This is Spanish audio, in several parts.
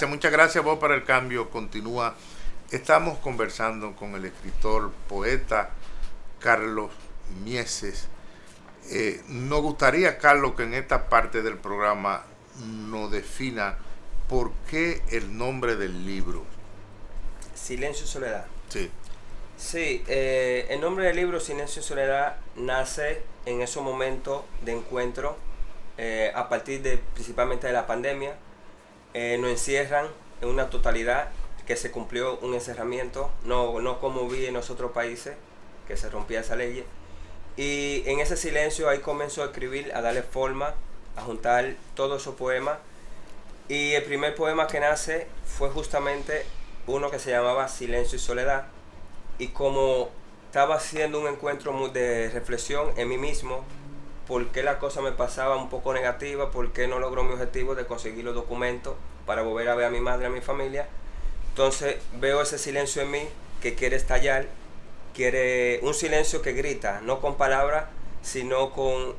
muchas gracias vos para el cambio. Continúa. Estamos conversando con el escritor, poeta Carlos Mieses. Nos gustaría, Carlos, que en esta parte del programa nos defina por qué el nombre del libro. Silencio y Soledad. Sí. Sí, el nombre del libro, Silencio y Soledad, nace en esos momentos de encuentro, a partir principalmente de la pandemia. Nos encierran en una totalidad que se cumplió un encerramiento, no como vi en los otros países, que se rompía esa ley. Y en ese silencio ahí comenzó a escribir, a darle forma, a juntar todos esos poemas. Y el primer poema que nace fue justamente uno que se llamaba Silencio y Soledad. Y como estaba haciendo un encuentro de reflexión en mí mismo, por qué la cosa me pasaba un poco negativa, por qué no logró mi objetivo de conseguir los documentos para volver a ver a mi madre, a mi familia. Entonces veo ese silencio en mí que quiere estallar, quiere un silencio que grita, no con palabras, sino con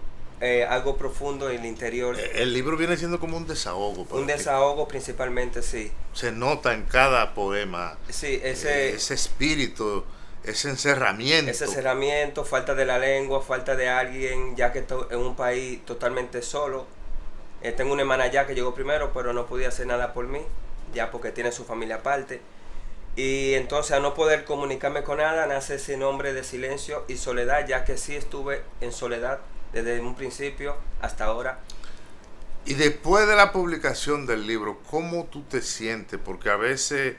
algo profundo en el interior. El libro viene siendo como un desahogo. Un desahogo principalmente, sí. Se nota en cada poema sí, ese espíritu, ese encerramiento. Ese encerramiento, falta de la lengua, falta de alguien, ya que estoy en un país totalmente solo. Tengo una hermana ya que llegó primero, pero no podía hacer nada por mí, ya porque tiene su familia aparte. Y entonces, al no poder comunicarme con nada, nace ese nombre de Silencio y Soledad, ya que sí estuve en soledad desde un principio hasta ahora. Y después de la publicación del libro, ¿cómo tú te sientes? Porque a veces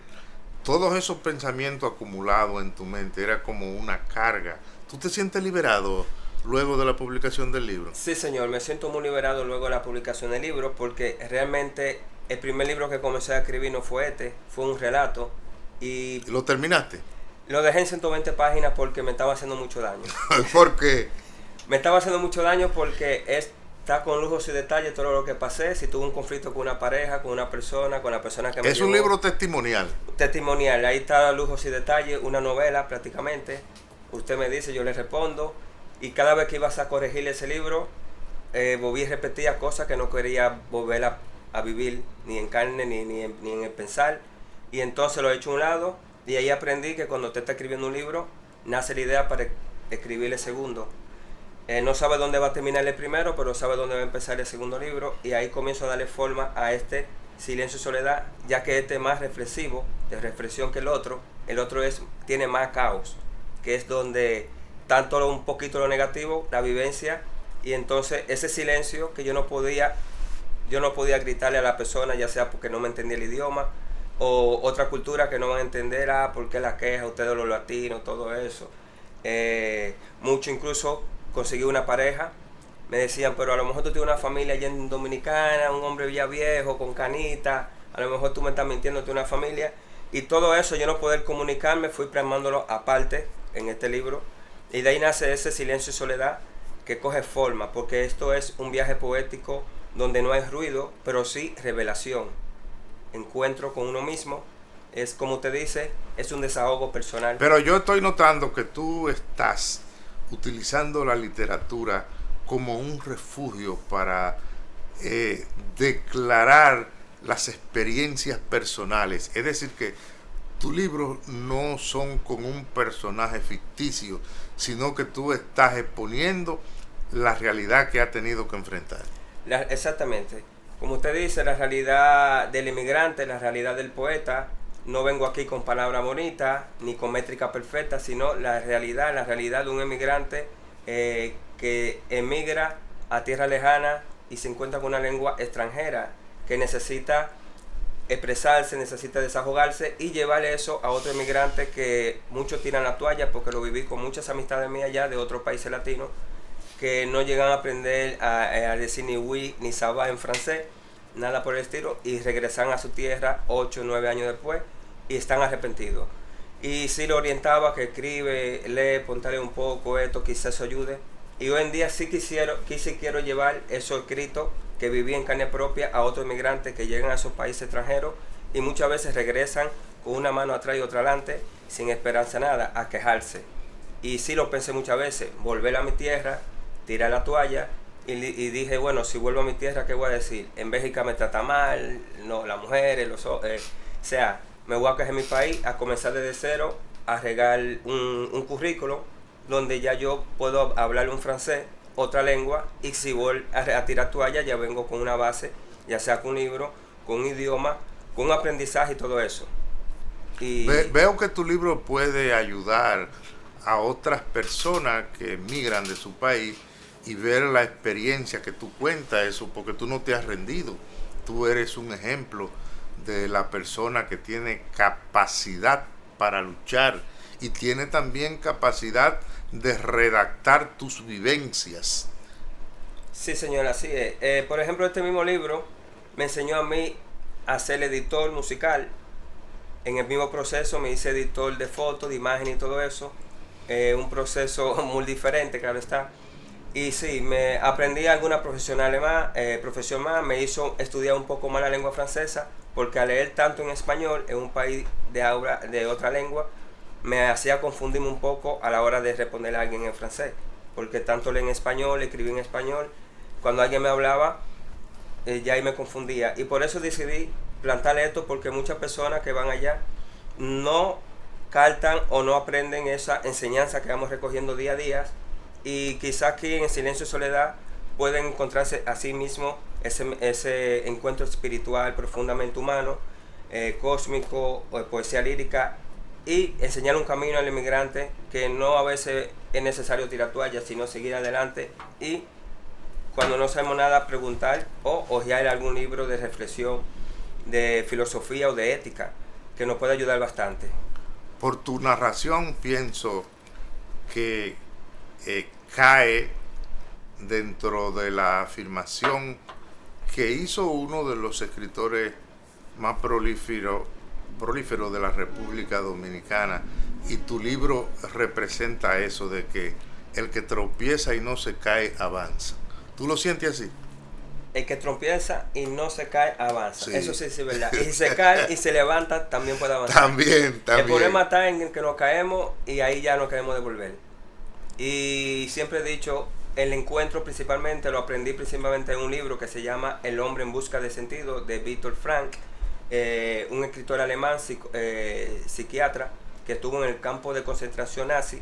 todos esos pensamientos acumulados en tu mente era como una carga. ¿Tú te sientes liberado luego de la publicación del libro? Sí, señor, me siento muy liberado luego de la publicación del libro, porque realmente el primer libro que comencé a escribir no fue fue un relato. ¿Y lo terminaste? Lo dejé en 120 páginas porque me estaba haciendo mucho daño. ¿Por qué? Me estaba haciendo mucho daño porque está con lujos y detalles todo lo que pasé. Si tuve un conflicto con una pareja, con una persona, con la persona que me Es un libro testimonial. Testimonial, ahí está lujos y detalles, una novela prácticamente. Usted me dice, yo le respondo. Y cada vez que ibas a corregir ese libro, volví y repetía cosas que no quería volver a vivir, ni en carne, ni en el pensar. Y entonces lo he hecho a un lado, y ahí aprendí que cuando usted está escribiendo un libro, nace la idea para escribir el segundo. No sabe dónde va a terminar el primero, pero sabe dónde va a empezar el segundo libro, y ahí comienzo a darle forma a este Silencio y Soledad, ya que este es más reflexivo, de reflexión que el otro. El otro tiene más caos, que es donde tanto un poquito lo negativo, la vivencia, y entonces ese silencio que yo no podía gritarle a la persona, ya sea porque no me entendía el idioma, o otra cultura que no van a entender, por qué la queja, ustedes los latinos, todo eso. Mucho incluso conseguí una pareja, me decían, pero a lo mejor tú tienes una familia allá en Dominicana, un hombre ya viejo, con canita, a lo mejor tú me estás mintiendo, tienes una familia. Y todo eso, yo no poder comunicarme, fui plasmándolo aparte en este libro. Y de ahí nace ese Silencio y Soledad que coge forma, porque esto es un viaje poético donde no hay ruido, pero sí revelación. Encuentro con uno mismo, es como usted dice, es un desahogo personal. Pero yo estoy notando que tú estás utilizando la literatura como un refugio para declarar las experiencias personales. Es decir, que tus libros no son con un personaje ficticio, sino que tú estás exponiendo la realidad que ha tenido que enfrentar. Exactamente. Como usted dice, la realidad del inmigrante, la realidad del poeta. No vengo aquí con palabras bonitas ni con métrica perfecta, sino la realidad de un emigrante que emigra a tierra lejana y se encuentra con una lengua extranjera, que necesita expresarse, necesita desahogarse y llevar eso a otro emigrante que muchos tiran la toalla, porque lo viví con muchas amistades mías ya de otros países latinos que no llegan a aprender a decir ni oui ni ça va en francés, nada por el estilo, y regresan a su tierra 8 o 9 años después y están arrepentidos. Y si lo orientaba, que escribe, lee, ponte un poco esto, quizás eso ayude. Y hoy en día sí quiero llevar eso escrito que viví en carne propia a otros inmigrantes que llegan a esos países extranjeros y muchas veces regresan con una mano atrás y otra adelante, sin esperanza nada, a quejarse. Y sí lo pensé muchas veces, volver a mi tierra, tirar la toalla y dije, bueno, si vuelvo a mi tierra, ¿qué voy a decir? En Bélgica me trata mal, no, las mujeres, o sea, me voy a quejar en mi país, a comenzar desde cero, a regar un currículo donde ya yo puedo hablar un francés, otra lengua, y si voy a tirar toalla, ya vengo con una base, ya sea con un libro, con un idioma, con un aprendizaje y todo eso. Y Veo que tu libro puede ayudar a otras personas que emigran de su país y ver la experiencia que tú cuentas, eso, porque tú no te has rendido. Tú eres un ejemplo de la persona que tiene capacidad para luchar y tiene también capacidad de redactar tus vivencias. sí, señor, así es. Por ejemplo, este mismo libro me enseñó a mí a ser editor musical. En el mismo proceso me hice editor de fotos, de imagen y todo eso. Un proceso muy diferente, claro está. Y sí, me aprendí alguna profesión más, me hizo estudiar un poco más la lengua francesa, porque al leer tanto en español en un país de otra lengua, me hacía confundirme un poco a la hora de responder a alguien en francés, porque tanto leí en español, escribí en español, cuando alguien me hablaba, ya ahí me confundía. Y por eso decidí plantar esto, porque muchas personas que van allá no captan o no aprenden esa enseñanza que vamos recogiendo día a día, y quizás aquí en Silencio y Soledad pueden encontrarse a sí mismo ese encuentro espiritual profundamente humano, cósmico, o de poesía lírica, y enseñar un camino al inmigrante que no a veces es necesario tirar toallas, sino seguir adelante, y cuando no sabemos nada preguntar o hojear algún libro de reflexión, de filosofía o de ética, que nos puede ayudar bastante. Por tu narración pienso que cae dentro de la afirmación que hizo uno de los escritores más prolíferos de la República Dominicana, y tu libro representa eso de que el que tropieza y no se cae avanza. ¿Tú lo sientes así? El que tropieza y no se cae, avanza. Sí. Eso sí es verdad. Y si se cae y se levanta, también puede avanzar. También. El problema está en que nos caemos y ahí ya no queremos devolver. Y siempre he dicho, el encuentro principalmente lo aprendí principalmente en un libro que se llama El hombre en busca de sentido, de Viktor Frankl, un escritor alemán, psiquiatra, que estuvo en el campo de concentración nazi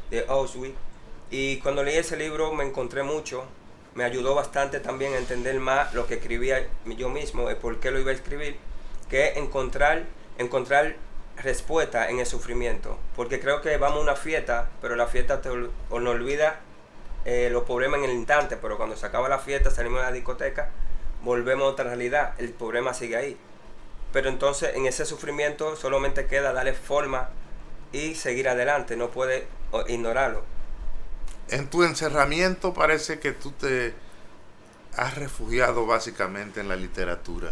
de Auschwitz. Y cuando leí ese libro me encontré mucho, me ayudó bastante también a entender más lo que escribía yo mismo, el por qué lo iba a escribir, que encontrar respuesta en el sufrimiento, porque creo que vamos a una fiesta, pero la fiesta nos olvida los problemas en el instante, pero cuando se acaba la fiesta, salimos de la discoteca, volvemos a otra realidad, el problema sigue ahí. Pero entonces en ese sufrimiento solamente queda darle forma y seguir adelante, no puede ignorarlo. En tu encerramiento parece que tú te has refugiado básicamente en la literatura.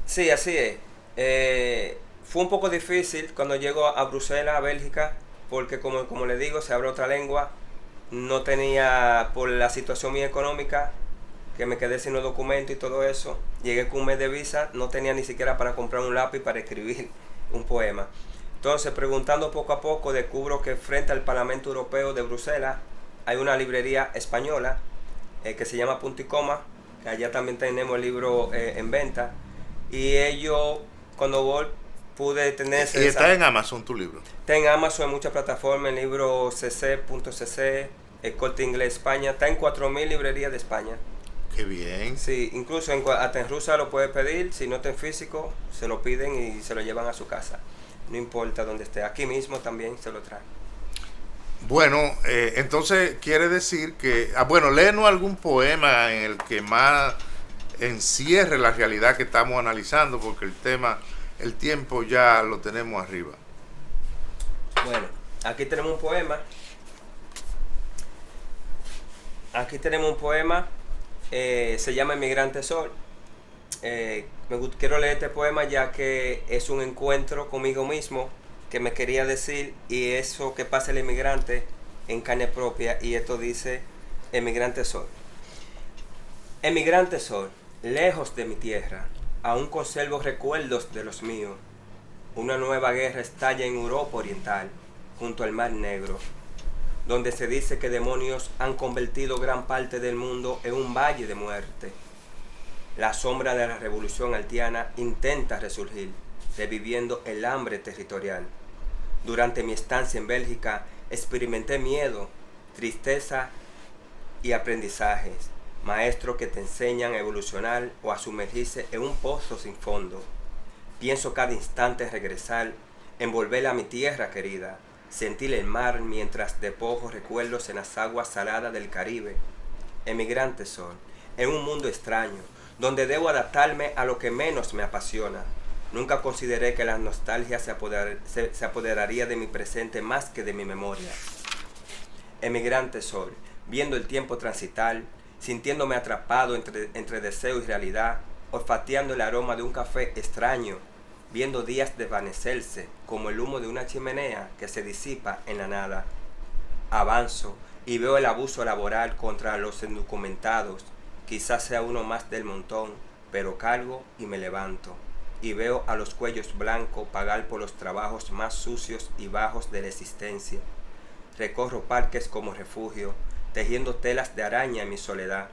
Sí, así es. Fue un poco difícil cuando llego a Bruselas, a Bélgica, porque como le digo, se abre otra lengua. No tenía, por la situación muy económica, que me quedé sin los documentos y todo eso. Llegué con un mes de visa, no tenía ni siquiera para comprar un lápiz para escribir un poema. Entonces, preguntando poco a poco, descubro que frente al Parlamento Europeo de Bruselas hay una librería española que se llama Punto y Coma, que allá también tenemos el libro en venta. Y ellos, cuando voy, pude tener... Y está en Amazon tu libro. Está en Amazon, en muchas plataformas, el libro cc.cc, el Corte Inglés España, está en 4000 librerías de España. Qué bien. Sí, incluso hasta en Rusia lo puedes pedir, si no está en físico, se lo piden y se lo llevan a su casa. No importa dónde esté, aquí mismo también se lo traen. Bueno, entonces quiere decir que... bueno, léenos algún poema en el que más encierre la realidad que estamos analizando, porque el tiempo ya lo tenemos arriba. Bueno, aquí tenemos un poema. Se llama Emigrante Sol. Quiero leer este poema ya que es un encuentro conmigo mismo que me quería decir, y eso que pasa el inmigrante en carne propia, y esto dice: Emigrante Sol. Emigrante Sol, lejos de mi tierra, aún conservo recuerdos de los míos. Una nueva guerra estalla en Europa Oriental, junto al Mar Negro. donde se dice que demonios han convertido gran parte del mundo en un valle de muerte. La sombra de la revolución haitiana intenta resurgir, reviviendo el hambre territorial. Durante mi estancia en Bélgica, experimenté miedo, tristeza y aprendizajes, maestros que te enseñan a evolucionar o a sumergirse en un pozo sin fondo. Pienso cada instante regresar, envolver a mi tierra querida, sentir el mar mientras despojo recuerdos en las aguas saladas del Caribe. Emigrante soy, en un mundo extraño, donde debo adaptarme a lo que menos me apasiona. Nunca consideré que la nostalgia se apoderaría de mi presente más que de mi memoria. Emigrante soy, viendo el tiempo transitar, sintiéndome atrapado entre deseo y realidad, olfateando el aroma de un café extraño, viendo días desvanecerse como el humo de una chimenea que se disipa en la nada. Avanzo y veo el abuso laboral contra los indocumentados, quizás sea uno más del montón, pero cargo y me levanto. Y veo a los cuellos blancos pagar por los trabajos más sucios y bajos de la existencia. Recorro parques como refugio, tejiendo telas de araña en mi soledad,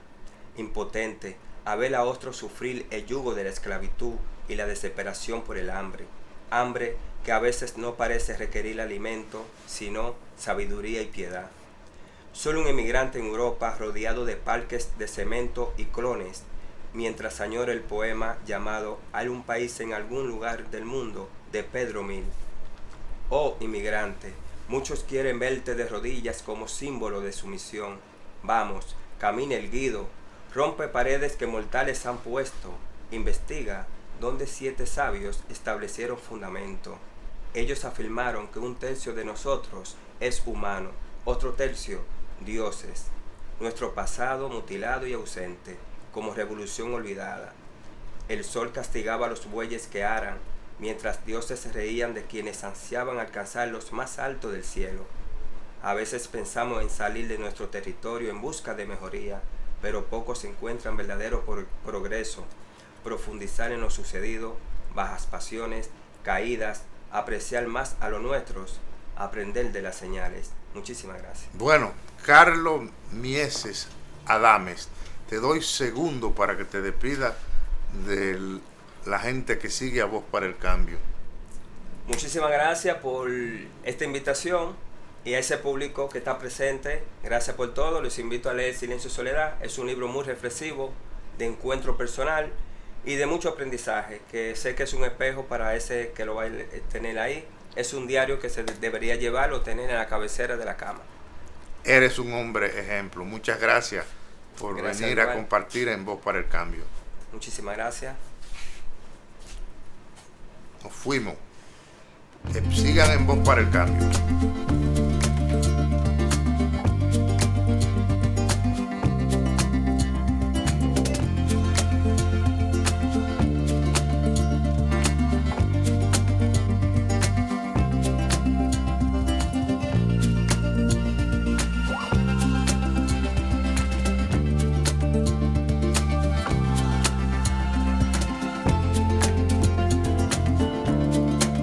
impotente a ver a otros sufrir el yugo de la esclavitud y la desesperación por el hambre. Hambre que a veces no parece requerir alimento, sino sabiduría y piedad. Soy un emigrante en Europa rodeado de parques de cemento y clones, mientras añoro el poema llamado Hay un país en algún lugar del mundo, de Pedro Mil. Oh inmigrante, muchos quieren verte de rodillas como símbolo de sumisión. Vamos, camina erguido, rompe paredes que mortales han puesto, investiga dónde 7 sabios establecieron fundamento. Ellos afirmaron que un tercio de nosotros es humano, otro tercio, dioses. Nuestro pasado mutilado y ausente, como revolución olvidada. El sol castigaba a los bueyes que aran, mientras dioses se reían de quienes ansiaban alcanzar los más altos del cielo. A veces pensamos en salir de nuestro territorio en busca de mejoría, pero pocos encuentran verdadero progreso. Profundizar en lo sucedido, bajas pasiones, caídas, apreciar más a los nuestros, aprender de las señales. Muchísimas gracias. Bueno, Carlos Mieses Adames, te doy segundo para que te despida de la gente que sigue a Voz para el Cambio. Muchísimas gracias por esta invitación y a ese público que está presente. Gracias por todo. Les invito a leer Silencio y Soledad. Es un libro muy reflexivo, de encuentro personal y de mucho aprendizaje, que sé que es un espejo para ese que lo va a tener ahí. Es un diario que se debería llevar o tener en la cabecera de la cama. Eres un hombre ejemplo. Muchas gracias por venir a compartir en Voz para el Cambio. Muchísimas gracias. Nos fuimos. Sigan en Voz para el Cambio.